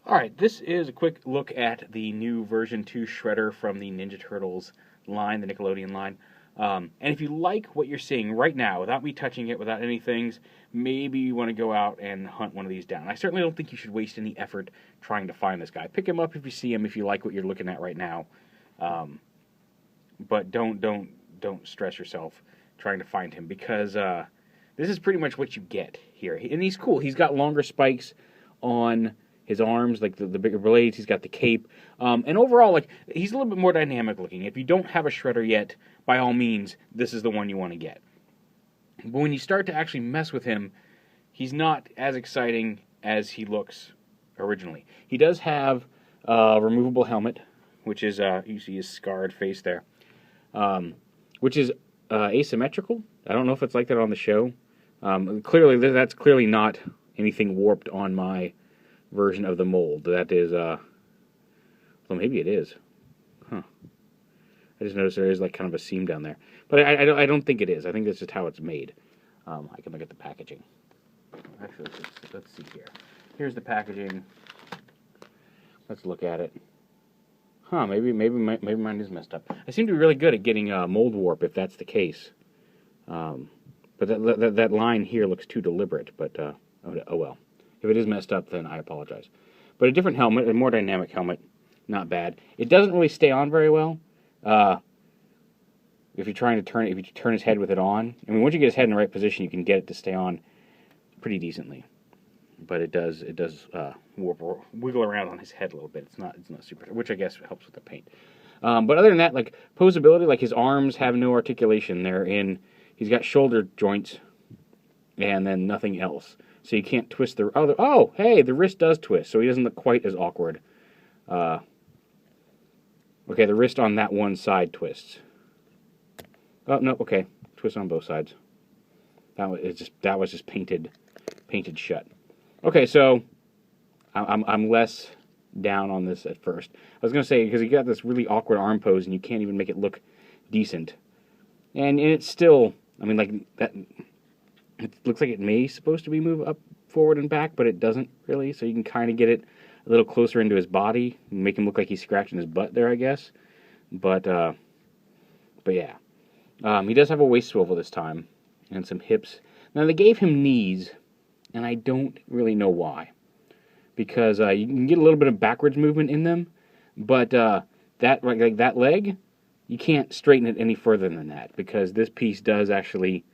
Alright, this is a quick look at the new version 2 Shredder from the Ninja Turtles line, the Nickelodeon line. And if you like what you're seeing right now, without me touching it, without any things, maybe you want to go out and hunt one of these down. I certainly don't think you should waste any effort trying to find this guy. Pick him up if you see him, if you like what you're looking at right now. But don't stress yourself trying to find him, because this is pretty much what you get here. And he's cool. He's got longer spikes on his arms, like the bigger blades. He's got the cape. And overall, like, he's a little bit more dynamic looking. If you don't have a Shredder yet, by all means, this is the one you want to get. But when you start to actually mess with him, he's not as exciting as he looks originally. He does have a removable helmet, which is, you see his scarred face there, which is asymmetrical. I don't know if it's like that on the show. Clearly, that's clearly not anything warped on my version of the mold. That is, well, maybe it is. Huh. I just noticed there is like kind of a seam down there. But I don't think it is. I think that's just how it's made. I can look at the packaging. Actually, let's see here. Here's the packaging. Let's look at it. Huh, maybe mine is messed up. I seem to be really good at getting mold warp, if that's the case. But that line here looks too deliberate, but oh well. If it is messed up, then I apologize. But a different helmet, a more dynamic helmet, not bad. It doesn't really stay on very well. If you're trying to turn it, if you turn his head with it on, I mean, once you get his head in the right position, you can get it to stay on pretty decently. But it does wiggle around on his head a little bit. It's not super, which I guess helps with the paint. But other than that, like posability, like his arms have no articulation. He's got shoulder joints, and then nothing else. So you can't twist the... Oh, hey, the wrist does twist, so he doesn't look quite as awkward. Okay, the wrist on that one side twists. Oh, no, okay. Twist on both sides. That was just painted shut. Okay, so I'm less down on this at first. I was going to say, because you got this really awkward arm pose, and you can't even make it look decent. And it's still... I mean, like, that... It looks like it may supposed to be moved up, forward, and back, but it doesn't really, so you can kind of get it a little closer into his body and make him look like he's scratching his butt there, I guess. But yeah. He does have a waist swivel this time, and some hips. Now, they gave him knees, and I don't really know why. Because you can get a little bit of backwards movement in them, but that leg, you can't straighten it any further than that, because this piece does actually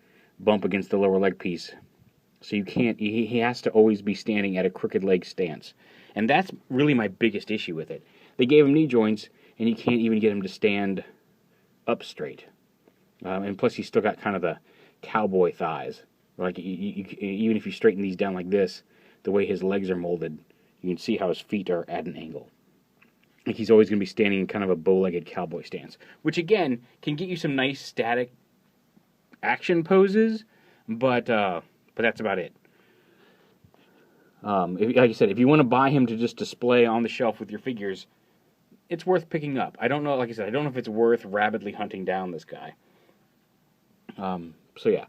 bump against the lower leg piece. So you can't, he has to always be standing at a crooked leg stance. And that's really my biggest issue with it. They gave him knee joints, and you can't even get him to stand up straight. And plus he's still got kind of the cowboy thighs. Like, even if you straighten these down like this, the way his legs are molded, you can see how his feet are at an angle. Like, he's always going to be standing in kind of a bow-legged cowboy stance. Which, again, can get you some nice static action poses, but that's about it. Like I said, if you want to buy him to just display on the shelf with your figures, it's worth picking up. I don't know, like I said, I don't know if it's worth rabidly hunting down this guy. So yeah.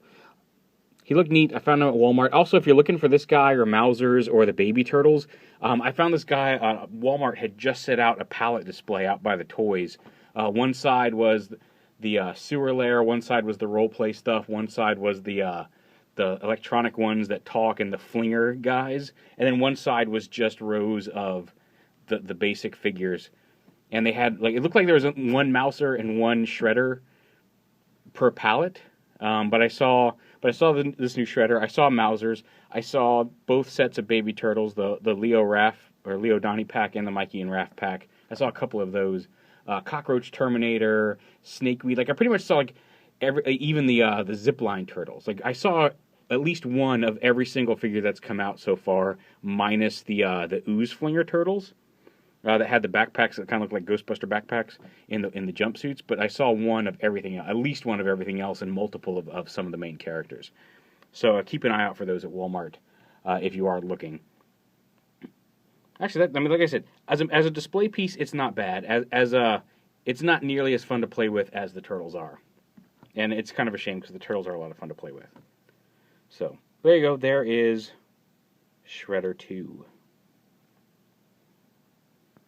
He looked neat. I found him at Walmart. Also, if you're looking for this guy or Mausers or the Baby Turtles, I found this guy, Walmart had just set out a pallet display out by the toys. One side was the sewer lair, one side was the role-play stuff, one side was the electronic ones that talk and the flinger guys, and then one side was just rows of the basic figures. And they had, like, it looked like there was one Mouser and one Shredder per pallet. But I saw this new Shredder. I saw Mausers. I saw both sets of Baby Turtles, the Leo Donnie pack and the Mikey and Raph pack. I saw a couple of those. Cockroach Terminator, Snakeweed. Like, I pretty much saw, like, even the Zipline Turtles. Like, I saw at least one of every single figure that's come out so far, minus the Ooze Flinger Turtles that had the backpacks that kind of look like Ghostbuster backpacks in the jumpsuits. But I saw one of everything, at least one of everything else, and multiple of some of the main characters. So keep an eye out for those at Walmart if you are looking. Actually, I mean, like I said, as a display piece, it's not bad. It's not nearly as fun to play with as the Turtles are, and it's kind of a shame because the Turtles are a lot of fun to play with. So there you go. There is Shredder 2.